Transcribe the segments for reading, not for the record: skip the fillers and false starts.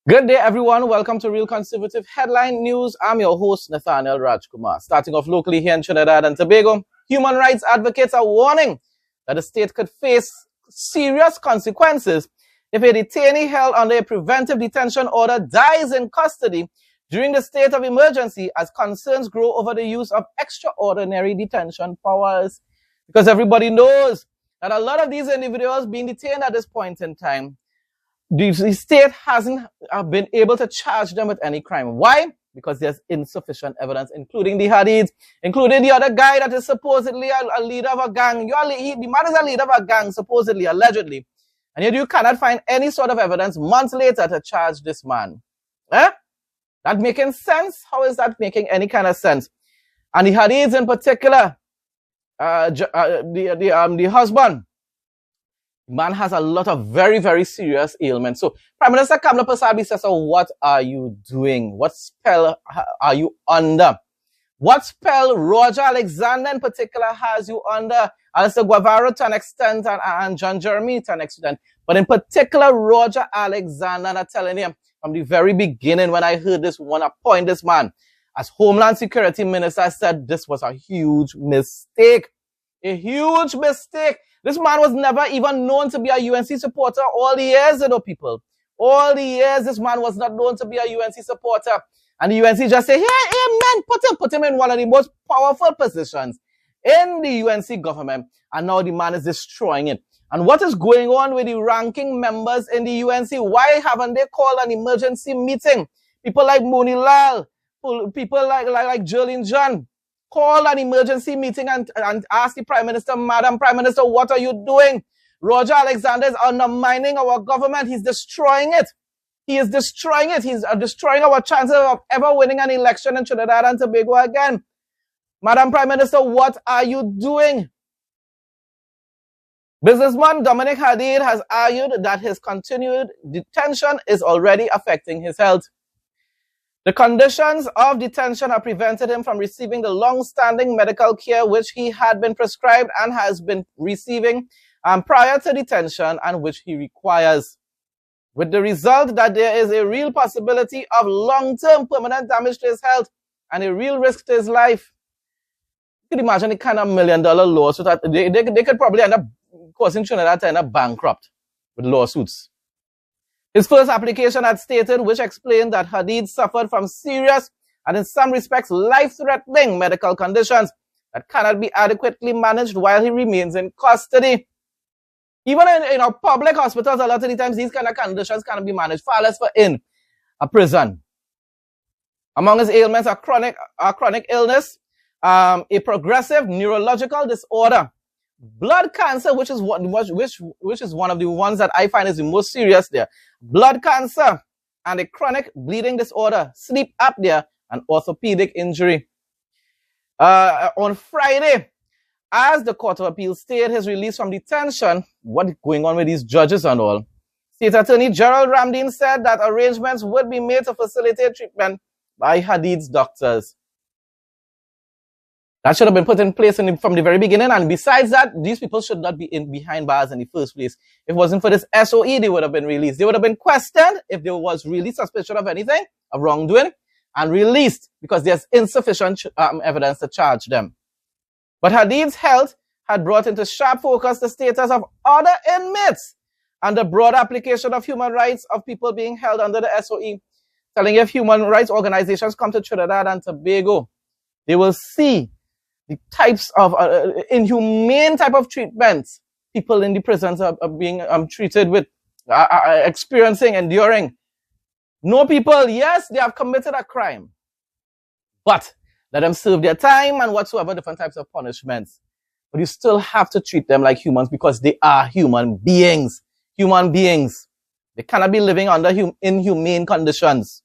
Good day, everyone. Welcome to Real Conservative Headline News. I'm your host, Nathaniel Rajkumar. Starting off locally here in Trinidad and Tobago, human rights advocates are warning that the state could face serious consequences if a detainee held under a preventive detention order dies in custody during the state of emergency as concerns grow over the use of extraordinary detention powers. Because everybody knows that a lot of these individuals being detained at this point in time, the state hasn't been able to charge them with any crime. Why? Because there's insufficient evidence, including the Hadids, including the other guy that is supposedly a leader of a gang. The man is a leader of a gang, supposedly, allegedly. And yet you cannot find any sort of evidence months later to charge this man. That making sense? How is that making any kind of sense? And the Hadids in particular, the husband, man has a lot of very, very serious ailments. So Prime Minister Kamala Pasabi says, so what are you doing? What spell are you under? What spell Roger Alexander in particular has you under? Alistair Guevara to an extent and John Jeremy to an extent. But in particular, Roger Alexander, and I'm telling you, from the very beginning when I heard this one appoint this man as Homeland Security Minister, I said this was a huge mistake. A huge mistake. This man was never even known to be a UNC supporter all the years, people. All the years, this man was not known to be a UNC supporter. And the UNC just say, yeah, man, put him in one of the most powerful positions in the UNC government. And now the man is destroying it. And what is going on with the ranking members in the UNC? Why haven't they called an emergency meeting? People like Moni Lal, people like Jerlyn John, call an emergency meeting and ask the Prime Minister, Madam Prime Minister, what are you doing? Roger Alexander is undermining our government. He's destroying it. He is destroying it. He's destroying our chances of ever winning an election in Trinidad and Tobago again. Madam Prime Minister, what are you doing? Businessman Dominic Hadid has argued that his continued detention is already affecting his health. The conditions of detention have prevented him from receiving the long-standing medical care which he had been prescribed and has been receiving prior to detention and which he requires. With the result that there is a real possibility of long-term permanent damage to his health and a real risk to his life. You can imagine the kind of $1 million lawsuit that they could probably end up causing Trinidad to end up bankrupt with lawsuits. His first application had stated, which explained that Hadid suffered from serious and in some respects life-threatening medical conditions that cannot be adequately managed while he remains in custody. Even in public hospitals, a lot of the times these kind of conditions cannot be managed, far less for in a prison. Among his ailments are chronic illness, a progressive neurological disorder, blood cancer, which is one of the ones that I find is the most serious there. Blood cancer and a chronic bleeding disorder, sleep apnea, and orthopedic injury. On Friday, as the Court of Appeal stayed his release from detention, what's going on with these judges and all? State Attorney Gerald Ramdeen said that arrangements would be made to facilitate treatment by Hadid's doctors. That should have been put in place from the very beginning. And besides that, these people should not be behind bars in the first place. If it wasn't for this SOE, they would have been released. They would have been questioned if there was really suspicion of anything, of wrongdoing, and released because there's insufficient evidence to charge them. But Hadid's health had brought into sharp focus the status of other inmates and the broad application of human rights of people being held under the SOE. Telling if human rights organizations come to Trinidad and Tobago, they will see the types of inhumane type of treatments people in the prisons are being treated with, experiencing, enduring. No people, yes, they have committed a crime, but let them serve their time and whatsoever different types of punishments. But you still have to treat them like humans because they are human beings. Human beings. They cannot be living under inhumane conditions.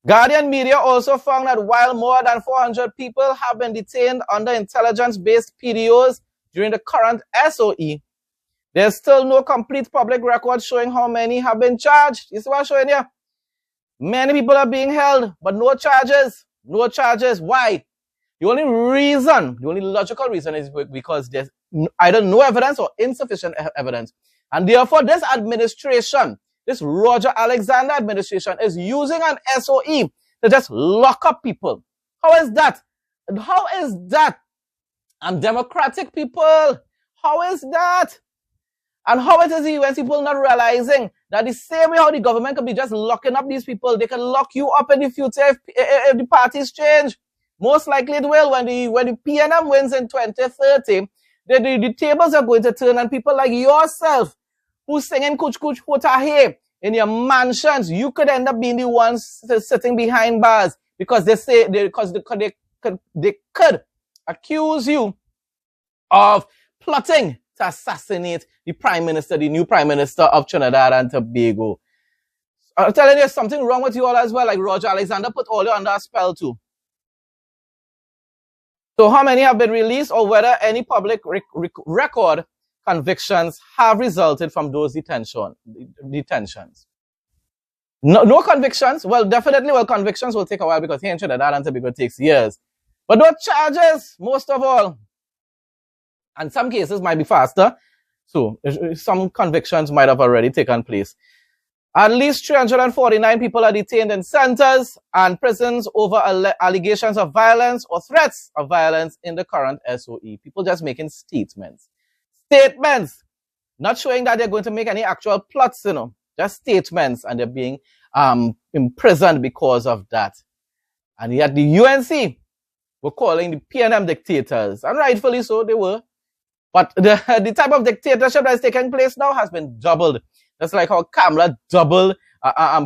Guardian Media also found that while more than 400 people have been detained under intelligence-based PDOs during the current SOE, there's still no complete public record showing how many have been charged. You see what I'm showing here? Many people are being held, but no charges. No charges. Why? The only logical reason is because there's either no evidence or insufficient evidence. And therefore, this administration this Roger Alexander administration is using an SOE to just lock up people. How is that? How is that? Democratic people. How is that? And how it is when people not realizing that the same way how the government could be just locking up these people, they can lock you up in the future if the parties change. Most likely it will. When the PNM wins in 2030, the tables are going to turn, and people like yourself who's singing Kuch Kuch Hota Hai in your mansions, you could end up being the ones sitting behind bars because they could accuse you of plotting to assassinate the Prime Minister, the new Prime Minister of Trinidad and Tobago. I'm telling you, there's something wrong with you all as well. Like Roger Alexander put all you under a spell too. So how many have been released, or whether any public record convictions have resulted from those detentions? No convictions. Well, definitely, convictions will take a while because here in Trinidad and Tobago takes years. But those charges, most of all, and some cases might be faster. So some convictions might have already taken place. At least 349 people are detained in centers and prisons over allegations of violence or threats of violence in the current SOE. People just making statements. Statements, not showing that they're going to make any actual plots, just statements, and they're being imprisoned because of that. And yet the UNC were calling the PNM dictators, and rightfully so, they were. But the type of dictatorship that is taking place now has been doubled. Just like how Kamala doubled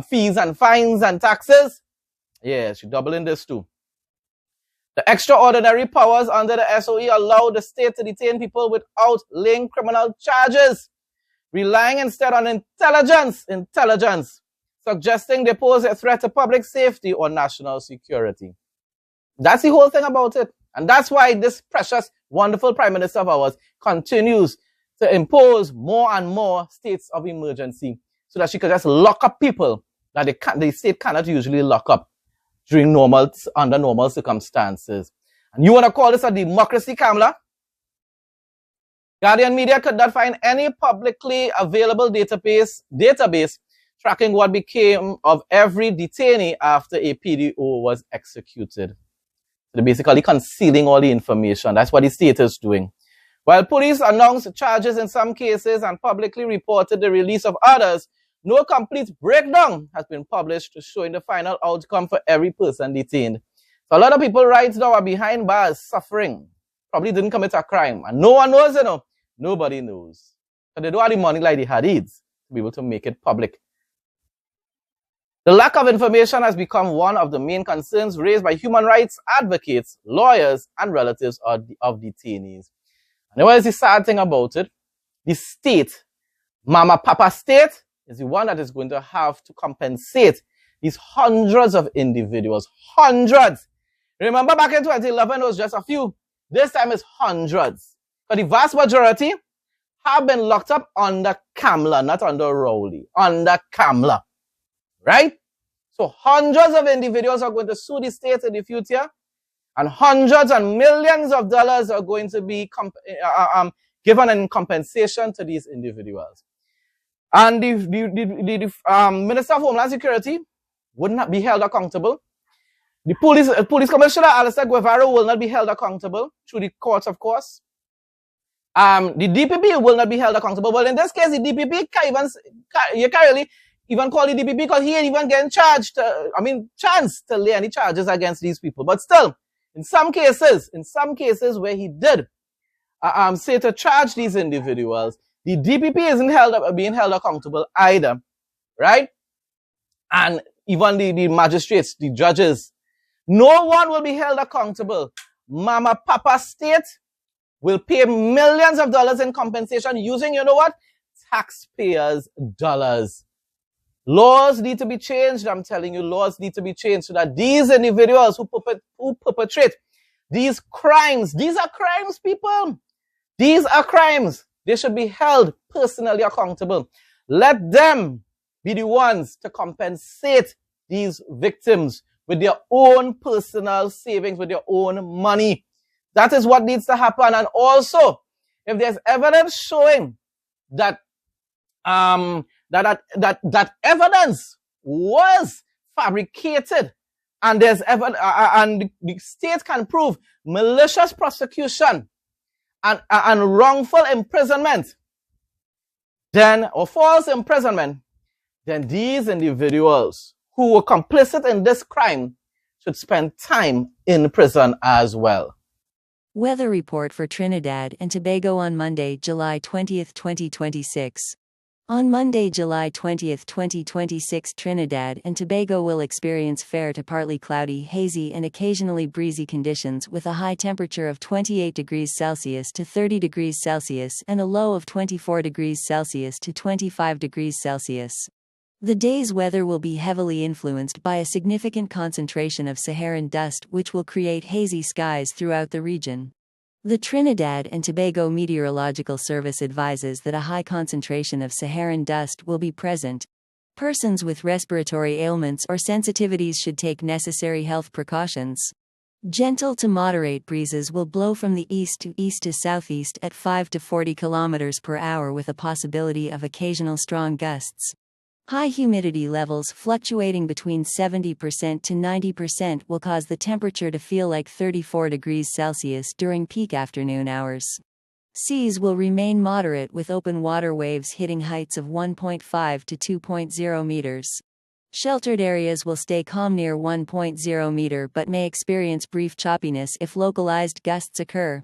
fees and fines and taxes. Yeah, she's doubling this too. The extraordinary powers under the SOE allow the state to detain people without laying criminal charges, relying instead on intelligence, suggesting they pose a threat to public safety or national security. That's the whole thing about it. And that's why this precious, wonderful Prime Minister of ours continues to impose more and more states of emergency so that she could just lock up people that the state cannot usually lock up under normal circumstances. And you want to call this a democracy, Kamala? Guardian Media could not find any publicly available database tracking what became of every detainee after a PDO was executed. They're basically concealing all the information. That's what the state is doing. While police announced charges in some cases and publicly reported the release of others, no complete breakdown has been published showing the final outcome for every person detained. So a lot of people right now are behind bars suffering. Probably didn't commit a crime. And no one knows, Nobody knows. So they don't have the money like the Hadids to be able to make it public. The lack of information has become one of the main concerns raised by human rights advocates, lawyers, and relatives of detainees. And what is the sad thing about it? The state, Mama Papa state, is the one that is going to have to compensate these hundreds of individuals. Hundreds! Remember back in 2011, it was just a few. This time it's hundreds. But the vast majority have been locked up under Kamala, not under Rowley, under Kamala. Right? So hundreds of individuals are going to sue the state in the future, and hundreds and millions of dollars are going to be given in compensation to these individuals. And the Minister of Homeland Security would not be held accountable. The police commissioner, Alistair Guevara, will not be held accountable through the courts, of course. The DPP will not be held accountable. Well, in this case, the DPP you can't really even call the DPP because he ain't even getting chance to lay any charges against these people. But still, in some cases where he did say to charge these individuals, the DPP isn't being held accountable either, right? And even the magistrates, the judges, no one will be held accountable. Mama Papa state will pay millions of dollars in compensation using, you know what? Taxpayers' dollars. Laws need to be changed, I'm telling you. Laws need to be changed so that these individuals who perpetrate these crimes, these are crimes, people. These are crimes. They should be held personally accountable. Let them be the ones to compensate these victims with their own personal savings, with their own money. That is what needs to happen. And also, if there's evidence showing that that evidence was fabricated, and there's and the state can prove malicious prosecution and wrongful imprisonment, then, or false imprisonment, then these individuals who were complicit in this crime should spend time in prison as well. Weather report for Trinidad and Tobago on Monday, July 20, 2026. On Monday, July 20, 2026, Trinidad and Tobago will experience fair to partly cloudy, hazy and occasionally breezy conditions with a high temperature of 28 degrees Celsius to 30 degrees Celsius and a low of 24 degrees Celsius to 25 degrees Celsius. The day's weather will be heavily influenced by a significant concentration of Saharan dust, which will create hazy skies throughout the region. The Trinidad and Tobago Meteorological Service advises that a high concentration of Saharan dust will be present. Persons with respiratory ailments or sensitivities should take necessary health precautions. Gentle to moderate breezes will blow from the east to southeast at 5 to 40 kilometers per hour with a possibility of occasional strong gusts. High humidity levels fluctuating between 70% to 90% will cause the temperature to feel like 34 degrees Celsius during peak afternoon hours. Seas will remain moderate with open water waves hitting heights of 1.5 to 2.0 meters. Sheltered areas will stay calm near 1.0 meter but may experience brief choppiness if localized gusts occur.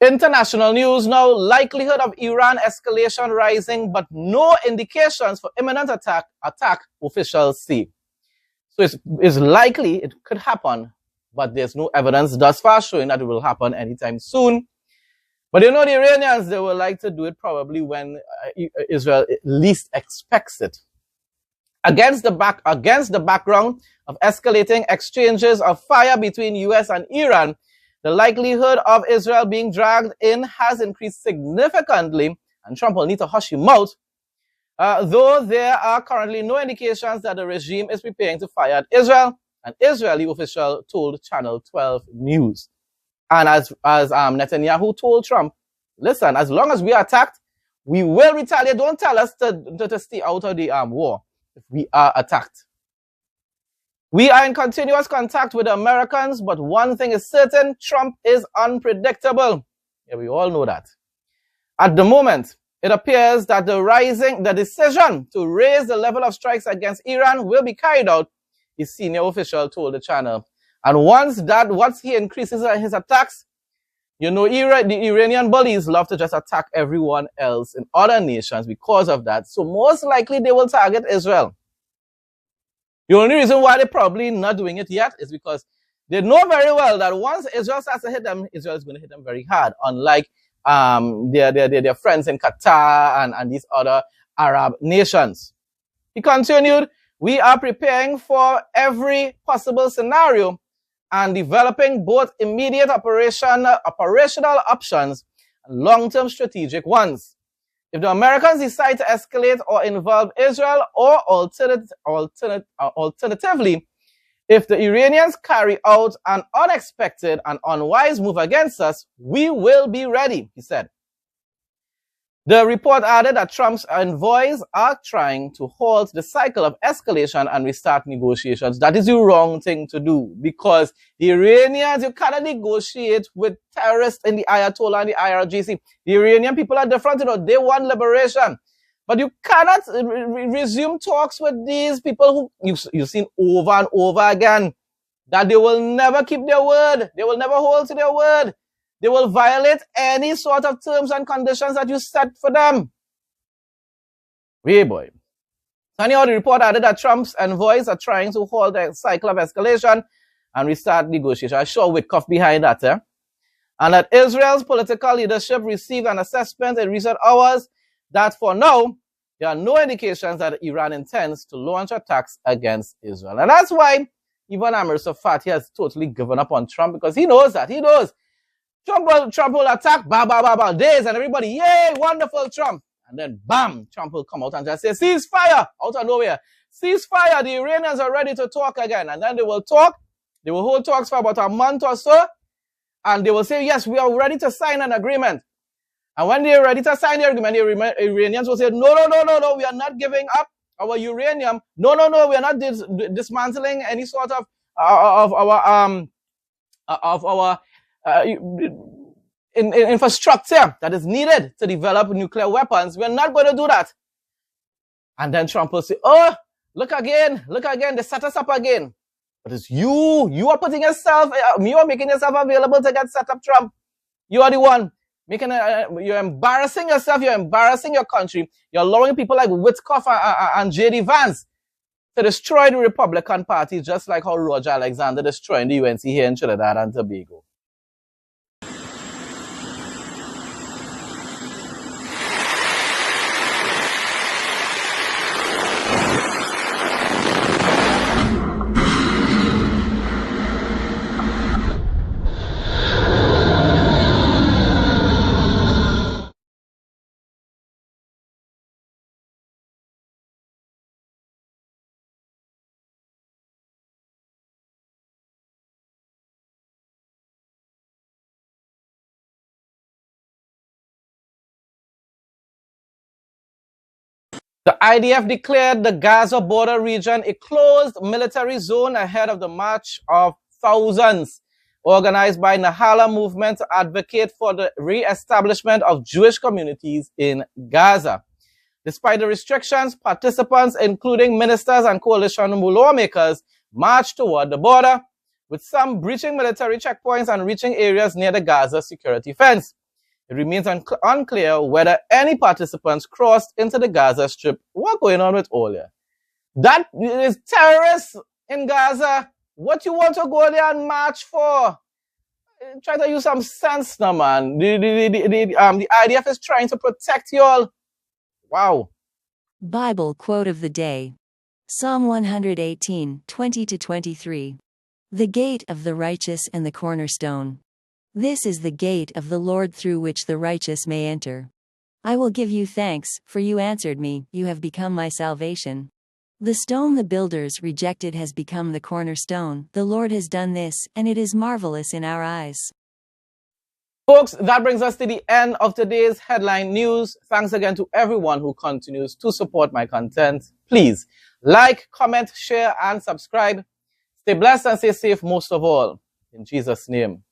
International news now. Likelihood of Iran escalation rising, but no indications for imminent attack, officials say. So it's likely it could happen, but there's no evidence thus far showing that it will happen anytime soon. But you know, the Iranians, they will like to do it probably when Israel least expects it. Against the background of escalating exchanges of fire between US and Iran, the likelihood of Israel being dragged in has increased significantly, and Trump will need to hush him out, though there are currently no indications that the regime is preparing to fire at Israel, an Israeli official told Channel 12 News. And as Netanyahu told Trump, listen, as long as we are attacked, we will retaliate. Don't tell us to stay out of the war if we are attacked. We are in continuous contact with the Americans, but one thing is certain, Trump is unpredictable. Yeah, we all know that. At the moment, it appears that the decision to raise the level of strikes against Iran will be carried out, a senior official told the channel. And once he increases his attacks, you know, the Iranian bullies love to just attack everyone else in other nations because of that. So most likely they will target Israel. The only reason why they're probably not doing it yet is because they know very well that once Israel starts to hit them, Israel is going to hit them very hard, unlike their friends in Qatar and these other Arab nations. He continued, we are preparing for every possible scenario and developing both immediate operational options and long-term strategic ones. If the Americans decide to escalate or involve Israel, or alternatively, if the Iranians carry out an unexpected and unwise move against us, we will be ready, he said. The report added that Trump's envoys are trying to halt the cycle of escalation and restart negotiations. That is the wrong thing to do, because the Iranians, you cannot negotiate with terrorists in the Ayatollah and the IRGC. The Iranian people are different, you know, they want liberation. But you cannot resume talks with these people who you've seen over and over again, that they will never keep their word. They will never hold to their word. They will violate any sort of terms and conditions that you set for them. Hey boy. Anyhow, the report added that Trump's envoys are trying to halt the cycle of escalation and restart negotiations. I saw Witkoff behind that. And that Israel's political leadership received an assessment in recent hours that for now, there are no indications that Iran intends to launch attacks against Israel. And that's why even Amir Safati has totally given up on Trump, because he knows that. He knows. Trump will attack, days, and everybody, yay, wonderful Trump. And then, bam, Trump will come out and just say, ceasefire, out of nowhere. Ceasefire, the Iranians are ready to talk again. And then they will talk. They will hold talks for about a month or so. And they will say, yes, we are ready to sign an agreement. And when they're ready to sign the agreement, the Iranians will say, no, we are not giving up our uranium. No, we are not dismantling any sort of our infrastructure that is needed to develop nuclear weapons. We're not going to do that. And then Trump will say, oh, look again, they set us up again. But it's you are putting yourself, you are making yourself available to get set up, Trump. You are the one you're embarrassing yourself, you're embarrassing your country. You're allowing people like Witkoff and J.D. Vance to destroy the Republican Party, just like how Roger Alexander destroying the UNC here in Trinidad and Tobago. The IDF declared the Gaza border region a closed military zone ahead of the march of thousands organized by Nathaniel movement to advocate for the re-establishment of Jewish communities in Gaza. Despite the restrictions, participants, including ministers and coalition lawmakers, marched toward the border, with some breaching military checkpoints and reaching areas near the Gaza security fence. It remains unclear whether any participants crossed into the Gaza Strip. What's going on with all that? That is terrorists in Gaza. What you want to go there and march for? Try to use some sense now, man. The IDF is trying to protect you all. Wow. Bible quote of the day. Psalm 118, 20-23. The gate of the righteous and the cornerstone. This is the gate of the Lord through which the righteous may enter. I will give you thanks, for you answered me, you have become my salvation. The stone the builders rejected has become the cornerstone. The Lord has done this, and it is marvelous in our eyes. Folks, that brings us to the end of today's headline news. Thanks again to everyone who continues to support my content. Please like, comment, share, and subscribe. Stay blessed and stay safe most of all. In Jesus' name.